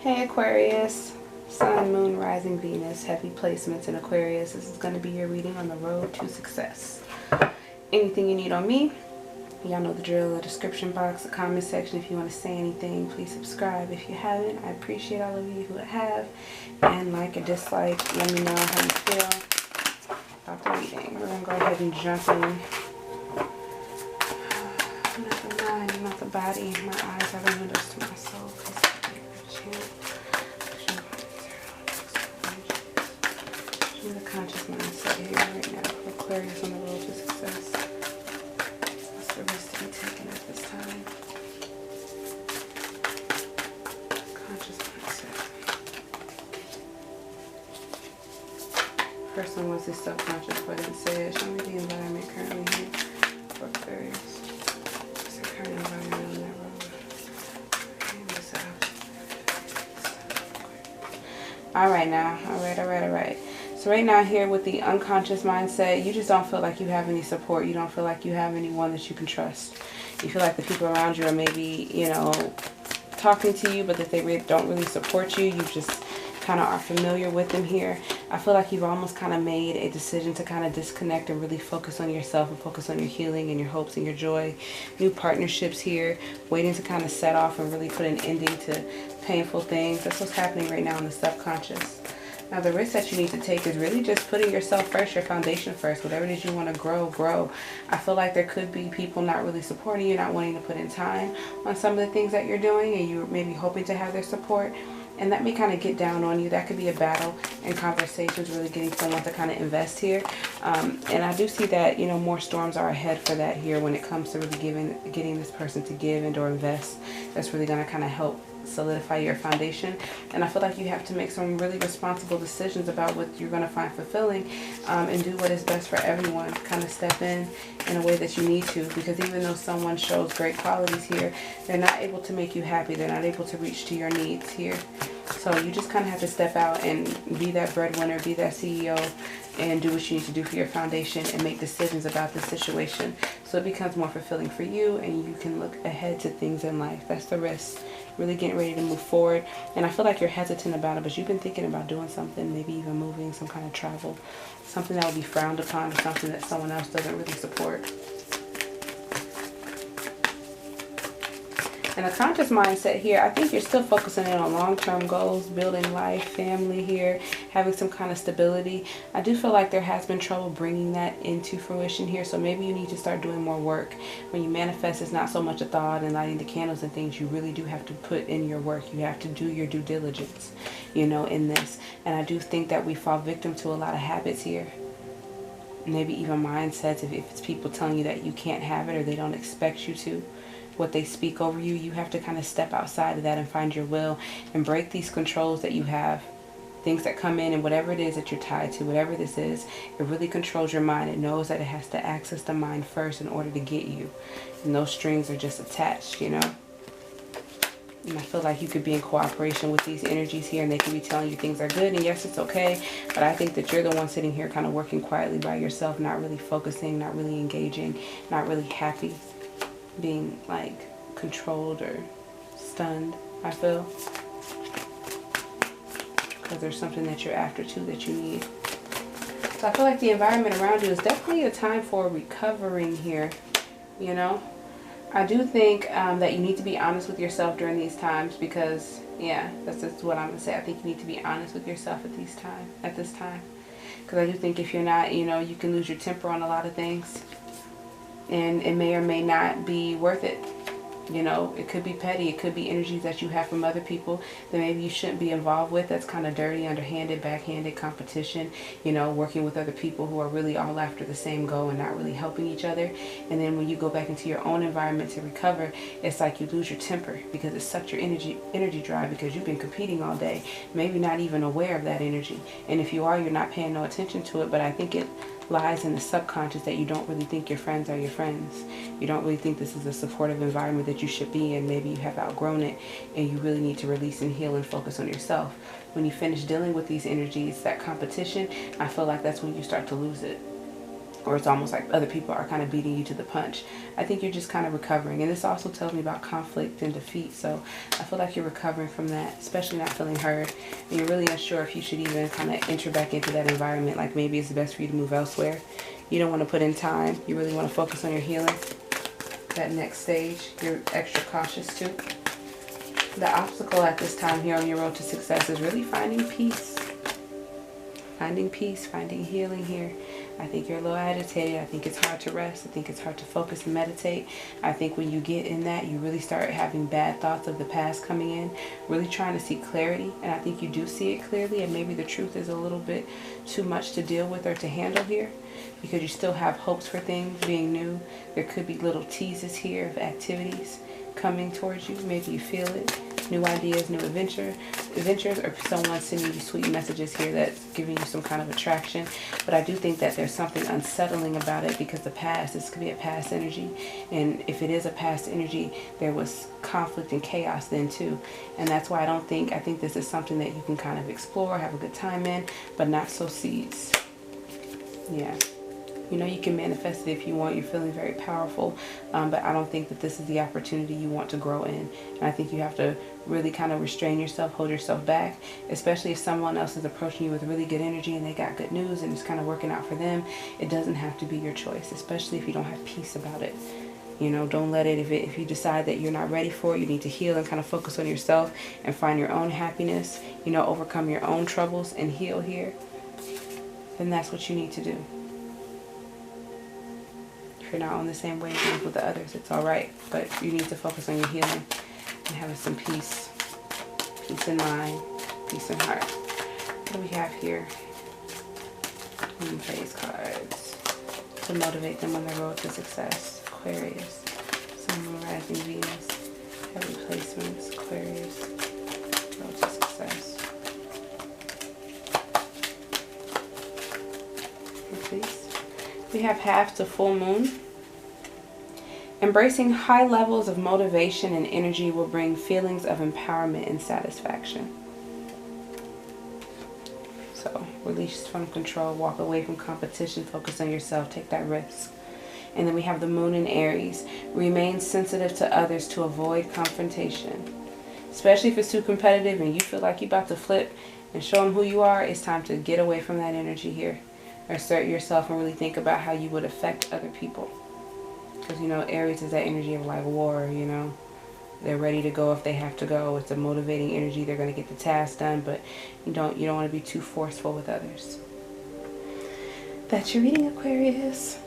Hey Aquarius, Sun, Moon, Rising, Venus, heavy placements in Aquarius. This is going to be your reading on the road to success. Anything you need on me, y'all know the drill, the description box, the comment section. If you want to say anything, please subscribe. If you haven't, I appreciate all of you who have. And like or dislike, let me know how you feel about the reading. We're going to go ahead and jump in. Not the mind, not the body. My eyes are the windows to my soul. The conscious mindset here right now for Aquarius on the road to success. What's the risk to be taken at this time? Conscious mindset. First one was the subconscious, but I didn't say it. Show me the environment currently here for Aquarius. What's the current environment on that road? Alright now. Alright. So right now here with the unconscious mindset, you just don't feel like you have any support. You don't feel like you have anyone that you can trust. You feel like the people around you are maybe, you know, talking to you, but that they don't really support you. You just kind of are familiar with them here. I feel like you've almost kind of made a decision to kind of disconnect and really focus on yourself and focus on your healing and your hopes and your joy. New partnerships here, waiting to kind of set off and really put an ending to painful things. That's what's happening right now in the subconscious. Now the risk that you need to take is really just putting yourself first, your foundation first. Whatever it is you want to grow. I feel like there could be people not really supporting you, not wanting to put in time on some of the things that you're doing, and you're maybe hoping to have their support. And that may kind of get down on you. That could be a battle in conversations, really getting someone to kind of invest here. And I do see that, you know, more storms are ahead for that here when it comes to really getting this person to give and or invest. That's really going to kind of help solidify your foundation. And I feel like you have to make some really responsible decisions about what you're going to find fulfilling, and do what is best for everyone. Kind of step in a way that you need to, because even though someone shows great qualities here, they're not able to make you happy. They're not able to reach to your needs here. So you just kind of have to step out and be that breadwinner, be that CEO, and do what you need to do for your foundation and make decisions about the situation so it becomes more fulfilling for you and you can look ahead to things in life. That's the risk. Really getting ready to move forward. And I feel like you're hesitant about it, but you've been thinking about doing something, maybe even moving, some kind of travel, something that will be frowned upon or something that someone else doesn't really support. And a conscious mindset here, I think you're still focusing in on long-term goals, building life, family here, having some kind of stability. I do feel like there has been trouble bringing that into fruition here, so maybe you need to start doing more work. When you manifest, it's not so much a thought and lighting the candles and things. You really do have to put in your work. You have to do your due diligence, you know, in this. And I do think that we fall victim to a lot of habits here. Maybe even mindsets, if it's people telling you that you can't have it or they don't expect you to. What they speak over you, you have to kind of step outside of that and find your will and break these controls that you have. Things that come in and whatever it is that you're tied to, whatever this is, it really controls your mind. It knows that it has to access the mind first in order to get you. And those strings are just attached, you know. And I feel like you could be in cooperation with these energies here and they could be telling you things are good and yes, it's okay. But I think that you're the one sitting here kind of working quietly by yourself, not really focusing, not really engaging, not really happy. Being like controlled or stunned, I feel, because there's something that you're after too that you need. So I feel like the environment around you is definitely a time for recovering here, you know. I do think that you need to be honest with yourself during these times, because yeah, that's just what I'm gonna say. I think you need to be honest with yourself at this time, because I do think if you're not, you know, you can lose your temper on a lot of things. And it may or may not be worth it. You know, it could be petty. It could be energies that you have from other people that maybe you shouldn't be involved with. That's kind of dirty, underhanded, backhanded competition. You know, working with other people who are really all after the same goal and not really helping each other. And then when you go back into your own environment to recover, it's like you lose your temper because it sucks your energy drive because you've been competing all day. Maybe not even aware of that energy. And if you are, you're not paying no attention to it. But I think it lies in the subconscious that you don't really think your friends are your friends. You don't really think this is a supportive environment that you should be in. Maybe you have outgrown it and you really need to release and heal and focus on yourself. When you finish dealing with these energies, that competition, I feel like that's when you start to lose it. or it's almost like other people are kind of beating you to the punch. I think you're just kind of recovering. And this also tells me about conflict and defeat. So I feel like you're recovering from that, especially not feeling heard. And you're really unsure if you should even kind of enter back into that environment. Like maybe it's best for you to move elsewhere. You don't want to put in time. You really want to focus on your healing. That next stage, you're extra cautious too. The obstacle at this time here on your road to success is really finding peace. Finding peace, finding healing here. I think you're a little agitated. I think it's hard to rest. I think it's hard to focus and meditate. I think when you get in that, you really start having bad thoughts of the past coming in, really trying to see clarity. And I think you do see it clearly, and maybe the truth is a little bit too much to deal with or to handle here, because you still have hopes for things being new. There could be little teases here of activities coming towards you. Maybe you feel it. New ideas, new adventures, or someone sending you sweet messages here that's giving you some kind of attraction. But I do think that there's something unsettling about it, because the past, this could be a past energy. And if it is a past energy, there was conflict and chaos then too. And that's why I think this is something that you can kind of explore, have a good time in, but not sow seeds. Yeah. You know, you can manifest it if you want. You're feeling very powerful, but I don't think that this is the opportunity you want to grow in. And I think you have to really kind of restrain yourself, hold yourself back, especially if someone else is approaching you with really good energy and they got good news and it's kind of working out for them. It doesn't have to be your choice, especially if you don't have peace about it. You know, don't let it, if you decide that you're not ready for it, you need to heal and kind of focus on yourself and find your own happiness, you know, overcome your own troubles and heal here, then that's what you need to do. If you're not on the same wavelength with the others, it's all right. But you need to focus on your healing and having some peace. Peace in mind, peace in heart. What do we have here? Phase cards to motivate them on the road to success. Aquarius, Sun, Moon, Rising, Venus, heavy placements, Aquarius, road to success. Here, please. We have half to full moon. Embracing high levels of motivation and energy will bring feelings of empowerment and satisfaction. So, release from control, walk away from competition, focus on yourself, take that risk. And then we have the moon in Aries. Remain sensitive to others to avoid confrontation. Especially if it's too competitive and you feel like you're about to flip and show them who you are, it's time to get away from that energy here. Assert yourself and really think about how you would affect other people. Because, you know, Aries is that energy of like war, you know. They're ready to go if they have to go. It's a motivating energy. They're going to get the task done, but you don't want to be too forceful with others. That's your reading, Aquarius.